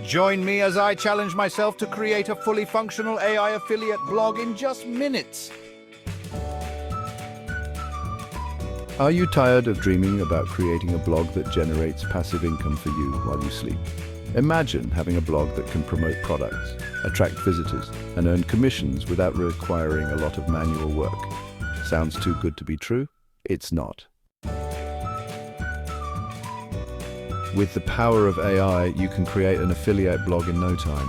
Join me as I challenge myself to create a fully functional AI affiliate blog in just minutes. Are you tired of dreaming about creating a blog that generates passive income for you while you sleep? Imagine having a blog that can promote products, attract visitors, and earn commissions without requiring a lot of manual work. Sounds too good to be true? It's not. With the power of AI, you can create an affiliate blog in no time.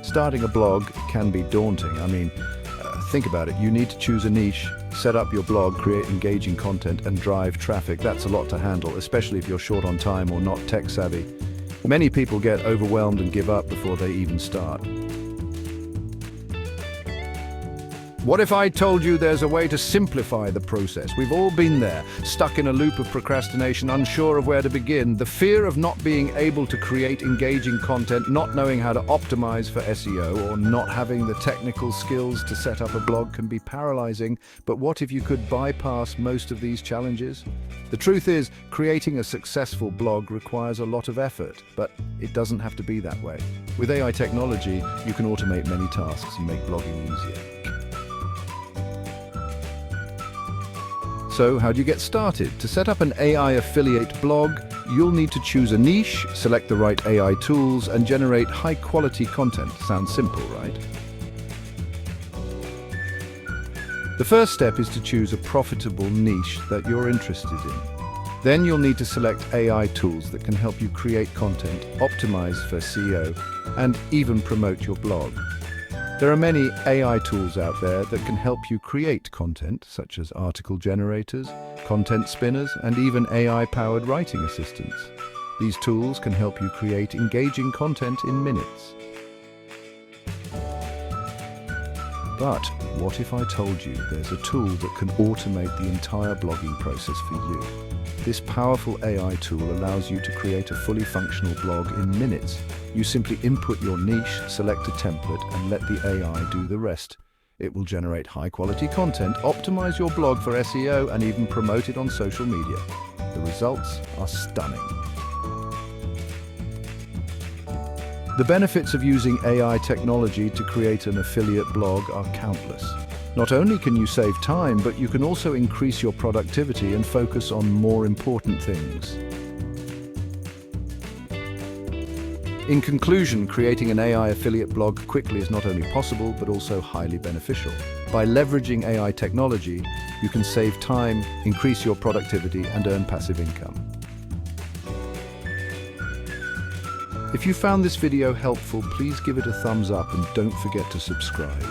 Starting a blog can be daunting. Think about it. You need to choose a niche, set up your blog, create engaging content, and drive traffic. That's a lot to handle, especially if you're short on time or not tech savvy. Many people get overwhelmed and give up before they even start. What if I told you there's a way to simplify the process? We've all been there, stuck in a loop of procrastination, unsure of where to begin. The fear of not being able to create engaging content, not knowing how to optimize for SEO, or not having the technical skills to set up a blog can be paralyzing. But what if you could bypass most of these challenges? The truth is, creating a successful blog requires a lot of effort, but it doesn't have to be that way. With AI technology, you can automate many tasks and make blogging easier. So, how do you get started? To set up an AI affiliate blog, you'll need to choose a niche, select the right AI tools, and generate high-quality content. Sounds simple, right? The first step is to choose a profitable niche that you're interested in. Then you'll need to select AI tools that can help you create content, optimize for SEO, and even promote your blog. There are many AI tools out there that can help you create content, such as article generators, content spinners, and even AI-powered writing assistants. These tools can help you create engaging content in minutes. But what if I told you there's a tool that can automate the entire blogging process for you? This powerful AI tool allows you to create a fully functional blog in minutes. You simply input your niche, select a template, and let the AI do the rest. It will generate high-quality content, optimize your blog for SEO, and even promote it on social media. The results are stunning. The benefits of using AI technology to create an affiliate blog are countless. Not only can you save time, but you can also increase your productivity and focus on more important things. In conclusion, creating an AI affiliate blog quickly is not only possible, but also highly beneficial. By leveraging AI technology, you can save time, increase your productivity, and earn passive income. If you found this video helpful, please give it a thumbs up and don't forget to subscribe.